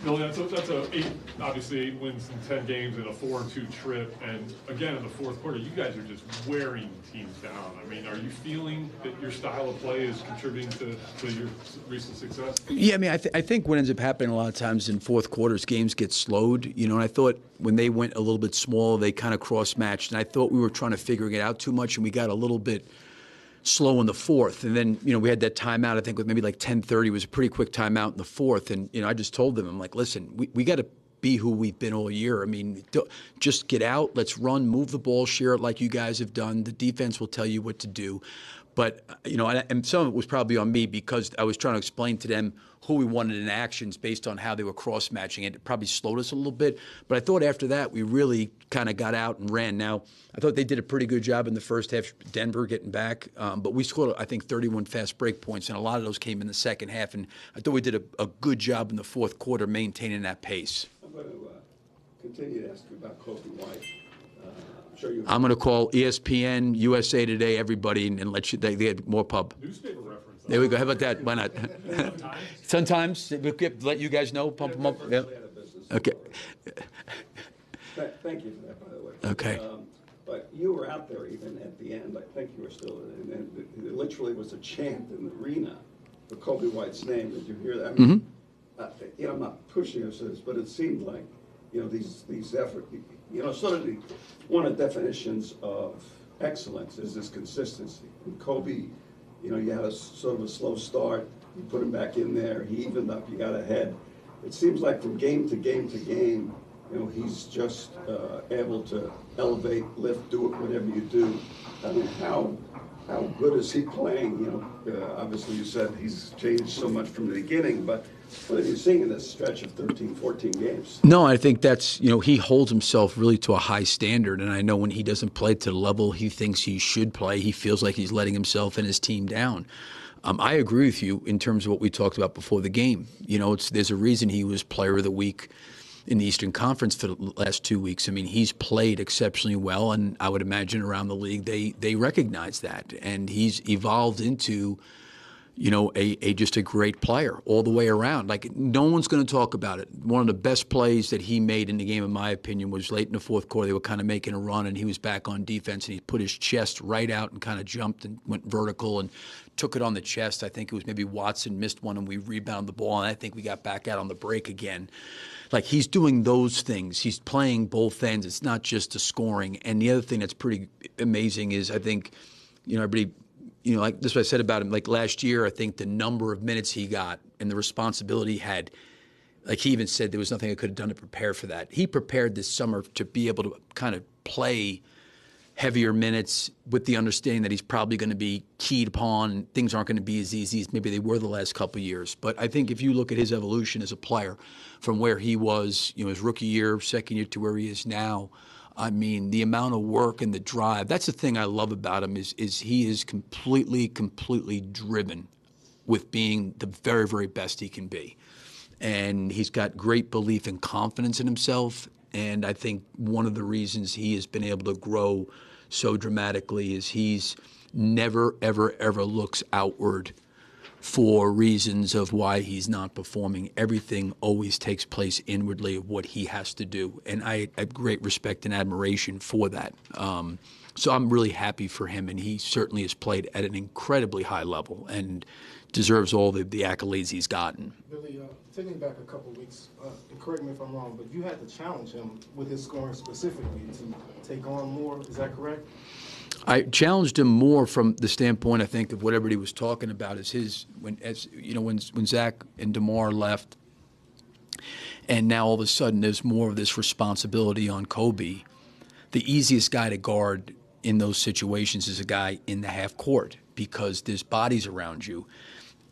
No, obviously 8 wins in 10 games and a 4-2 trip. And again, in the fourth quarter, you guys are just wearing teams down. I mean, are you feeling that your style of play is contributing to your recent success? Yeah, I mean, I think what ends up happening a lot of times in fourth quarters, games get slowed. And I thought when they went a little bit small, they kind of cross-matched. And I thought we were trying to figure it out too much, and we got a little bit slow in the fourth. And then, we had that timeout, I think, with maybe like 10:30. It was a pretty quick timeout in the fourth. And, I just told them, I'm like, listen, we got to be who we've been all year. I mean, just get out, let's run, move the ball, share it like you guys have done. The defense will tell you what to do. But, and some of it was probably on me because I was trying to explain to them who we wanted in actions based on how they were cross-matching it. It probably slowed us a little bit. But I thought after that, we really kind of got out and ran. Now, I thought they did a pretty good job in the first half, Denver getting back. But we scored, I think, 31 fast break points, and a lot of those came in the second half. And I thought we did a good job in the fourth quarter maintaining that pace. I'm going to continue to ask you about Coby White. I'm going to call ESPN, USA Today, everybody, and let you. They get more pub. Newspaper reference. There we go. How about that? Why not? Sometimes let you guys know, pump them up. Yeah. Okay. Thank you for that, by the way. Okay. But you were out there even at the end. I think you were still, and it literally was a chant in the arena for Coby White's name. Did you hear that? I mean, I'm not pushing us this, but it seemed like, these efforts, sort of one of the definitions of excellence is this consistency. And Coby, you had a sort of a slow start. You put him back in there. He evened up. You got ahead. It seems like from game to game to game, he's just able to elevate, lift, do it, whatever you do. I mean, how good is he playing? Obviously you said he's changed so much from the beginning, but what have you seen in this stretch of 13, 14 games? No, I think that's, he holds himself really to a high standard. And I know when he doesn't play to the level he thinks he should play, he feels like he's letting himself and his team down. I agree with you in terms of what we talked about before the game. There's a reason he was Player of the Week in the Eastern Conference for the last 2 weeks. I mean, he's played exceptionally well, and I would imagine around the league they recognize that. And he's evolved into, just a great player all the way around. Like, no one's going to talk about it. One of the best plays that he made in the game, in my opinion, was late in the fourth quarter. They were kind of making a run, and he was back on defense, and he put his chest right out and kind of jumped and went vertical and took it on the chest. I think it was maybe Watson missed one, and we rebounded the ball, and I think we got back out on the break again. Like, he's doing those things. He's playing both ends. It's not just the scoring. And the other thing that's pretty amazing is I think, everybody, like this is what I said about him. Like last year, I think the number of minutes he got and the responsibility he had, like he even said there was nothing I could have done to prepare for that. He prepared this summer to be able to kind of play heavier minutes with the understanding that he's probably going to be keyed upon. Things aren't going to be as easy as maybe they were the last couple of years. But I think if you look at his evolution as a player from where he was, his rookie year, second year to where he is now, I mean, the amount of work and the drive, that's the thing I love about him is he is completely driven with being the very, very best he can be. And he's got great belief and confidence in himself. And I think one of the reasons he has been able to grow so dramatically is he's never, ever looks outward for reasons of why he's not performing. Everything always takes place inwardly of what he has to do. And I have great respect and admiration for that. So I'm really happy for him, and he certainly has played at an incredibly high level and deserves all the accolades he's gotten. Billy, taking back a couple of weeks, and correct me if I'm wrong, but you had to challenge him with his scoring specifically to take on more. Is that correct? I challenged him more from the standpoint, I think, of what everybody was talking about is when Zach and DeMar left, and now all of a sudden there's more of this responsibility on Coby. The easiest guy to guard in those situations is a guy in the half court because there's bodies around you.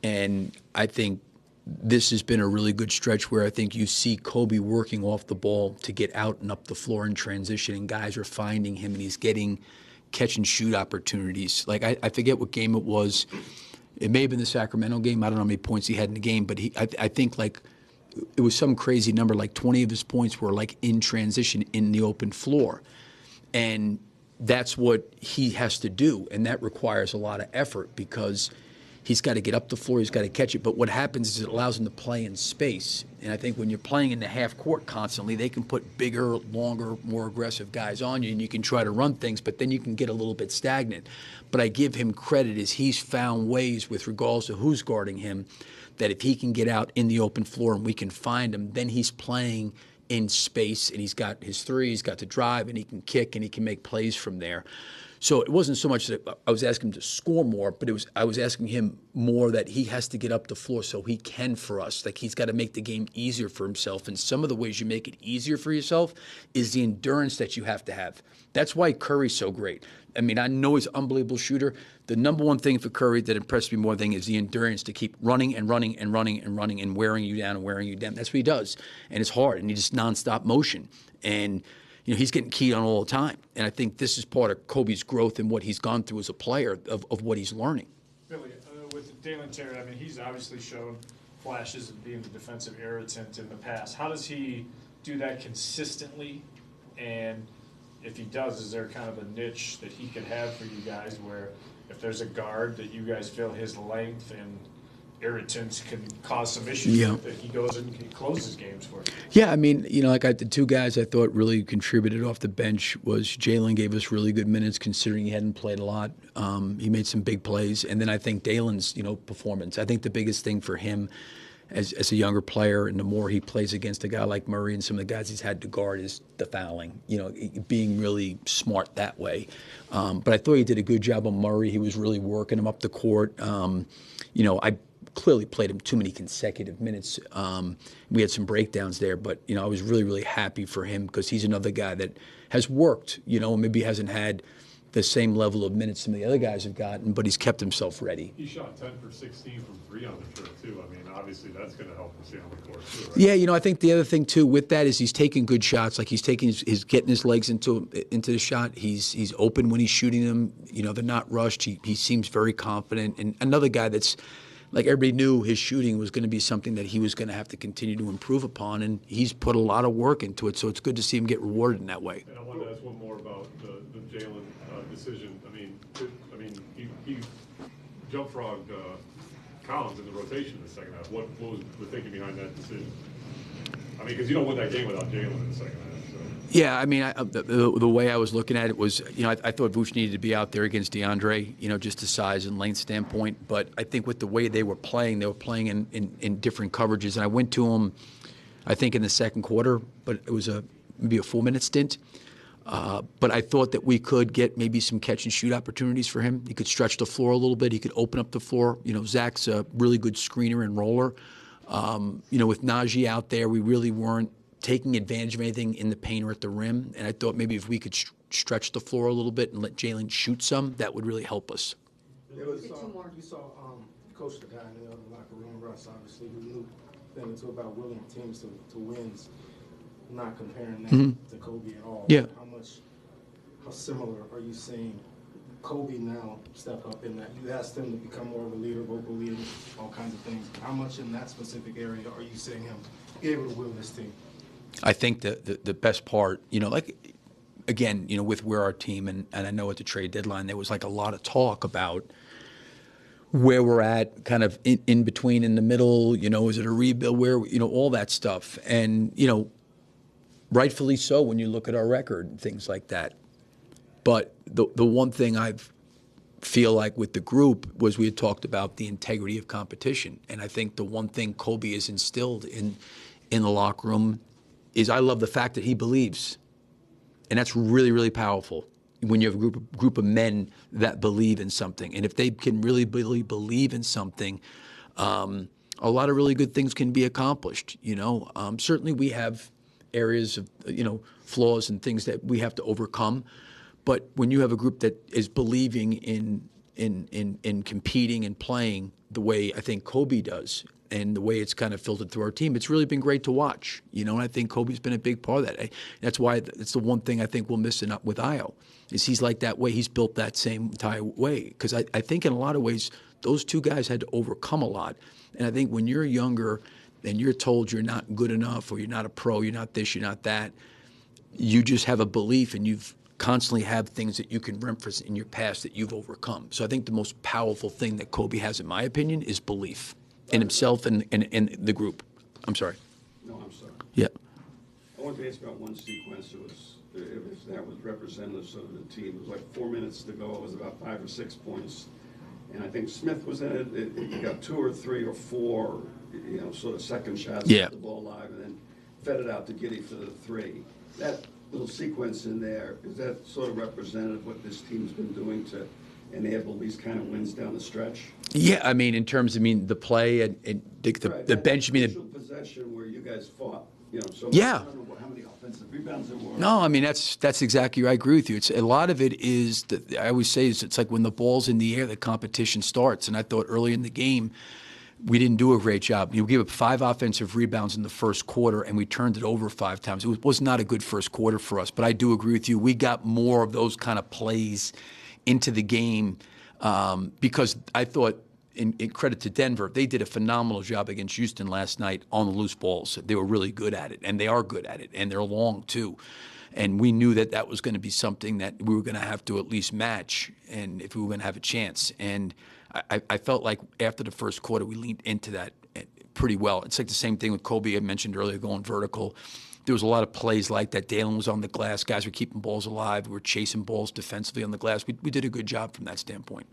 And I think this has been a really good stretch where I think you see Coby working off the ball to get out and up the floor in transition, and guys are finding him, and he's getting catch and shoot opportunities. Like, I forget what game it was. It may have been the Sacramento game. I don't know how many points he had in the game, but I think like it was some crazy number, like 20 of his points were like in transition in the open floor. And that's what he has to do, and that requires a lot of effort because He's got to get up the floor. He's got to catch it. But what happens is it allows him to play in space. And I think when you're playing in the half court constantly, they can put bigger, longer, more aggressive guys on you, and you can try to run things, but then you can get a little bit stagnant. But I give him credit as he's found ways with regards to who's guarding him that if he can get out in the open floor and we can find him, then he's playing in space, and he's got his three, he's got the drive, and he can kick, and he can make plays from there. So it wasn't so much that I was asking him to score more, but I was asking him more that he has to get up the floor so he can for us. Like, he's got to make the game easier for himself. And some of the ways you make it easier for yourself is the endurance that you have to have. That's why Curry's so great. I mean, I know he's an unbelievable shooter. The number one thing for Curry that impressed me more than is the endurance to keep running and running and running and running and wearing you down and wearing you down. That's what he does. And it's hard, and he just nonstop motion. And he's getting keyed on all the time. And I think this is part of Coby's growth and what he's gone through as a player of what he's learning. Billy, with Dalen Terry, I mean, he's obviously shown flashes of being the defensive irritant in the past. How does he do that consistently? And if he does, is there kind of a niche that he could have for you guys where if there's a guard that you guys feel his length and irritants can cause some issues with it, he goes and he closes games for you? Yeah, I mean, like the two guys I thought really contributed off the bench was Jalen gave us really good minutes considering he hadn't played a lot. He made some big plays. And then I think Dalen's, performance. I think the biggest thing for him as a younger player, and the more he plays against a guy like Murray and some of the guys he's had to guard, is the fouling, being really smart that way. But I thought he did a good job on Murray. He was really working him up the court. I clearly played him too many consecutive minutes. We had some breakdowns there, but I was really, really happy for him because he's another guy that has worked, maybe hasn't had the same level of minutes some of the other guys have gotten, but he's kept himself ready. He shot 10 for 16 from 3 on the trip, too. I mean, obviously that's going to help him stay on the court, too, right? Yeah, I think the other thing, too, with that is he's taking good shots. Like, he's taking his getting his legs into the shot. He's open when he's shooting them. They're not rushed. He seems very confident. And another guy that's, like, everybody knew his shooting was going to be something that he was going to have to continue to improve upon, and he's put a lot of work into it, so it's good to see him get rewarded in that way. And I wanted to ask one more about the Jalen decision. He jump frogged Collins in the rotation in the second half. What was the thinking behind that decision? I mean, because you don't win that game without Jalen in the second half. So. Yeah, I mean, the way I was looking at it was, I thought Vooch needed to be out there against DeAndre, just the size and length standpoint. But I think with the way they were playing in different coverages. And I went to him, I think, in the second quarter, but it was maybe a 4-minute stint. But I thought that we could get maybe some catch and shoot opportunities for him. He could stretch the floor a little bit. He could open up the floor. Zach's a really good screener and roller. With Najee out there, we really weren't taking advantage of anything in the paint or at the rim. And I thought maybe if we could stretch the floor a little bit and let Jalen shoot some, that would really help us. You saw Coach the guy in the other locker room, Russ, obviously, who knew thing too about willing teams to wins, not comparing that to Coby at all. Yeah. How similar are you seeing Coby now step up in that? You asked him to become more of a leader, vocal leader, all kinds of things. How much in that specific area are you seeing him be able to will this team? I think the best part, again, with where our team, and I know at the trade deadline there was like a lot of talk about where we're at, kind of in between, in the middle, is it a rebuild, where, all that stuff. And, rightfully so when you look at our record and things like that. But the one thing I feel like with the group was we had talked about the integrity of competition. And I think the one thing Coby has instilled in the locker room is I love the fact that he believes. And that's really, really powerful when you have a group of men that believe in something. And if they can really believe in something, a lot of really good things can be accomplished. Certainly we have areas of flaws and things that we have to overcome. But when you have a group that is believing in competing and playing the way I think Coby does, and the way it's kind of filtered through our team, it's really been great to watch. And I think Coby's been a big part of that. That's why it's the one thing I think we'll miss it with Io, is he's like that way. He's built that same entire way. Because I think in a lot of ways, those two guys had to overcome a lot. And I think when you're younger and you're told you're not good enough, or you're not a pro, you're not this, you're not that, you just have a belief, and you've constantly have things that you can reference in your past that you've overcome. So I think the most powerful thing that Coby has, in my opinion, is belief in himself and the group. I'm sorry. No, I'm sorry. Yeah. I wanted to ask about one sequence. If that was representative of the team. It was like 4 minutes to go. It was about 5 or 6 points. And I think Smith was in it. He got 2 or 3 or 4, sort of second shots, Yeah. the ball live, and then fed it out to Giddy for the 3. That little sequence in there, is that sort of representative of what this team's been doing to enable these kind of wins down the stretch? Yeah, I mean, in terms, the play and the Right, bench. initial possession where you guys fought, so Yeah. I don't know how many offensive rebounds there were. No, that's exactly right. I agree with you. It's a lot of it is that I always say is it's like when the ball's in the air, the competition starts. And I thought early in the game, we didn't do a great job. We gave up 5 offensive rebounds in the first quarter, and we turned it over 5 times. It was not a good first quarter for us. But I do agree with you. We got more of those kind of plays into the game because I thought, in credit to Denver, they did a phenomenal job against Houston last night on the loose balls. They were really good at it, and they are good at it, and they're long too. And we knew that that was going to be something that we were going to have to at least match, and if we were going to have a chance. And I felt like after the first quarter, we leaned into that pretty well. It's like the same thing with Coby I mentioned earlier, going vertical. There was a lot of plays like that. Dalen was on the glass. Guys were keeping balls alive. We were chasing balls defensively on the glass. We did a good job from that standpoint.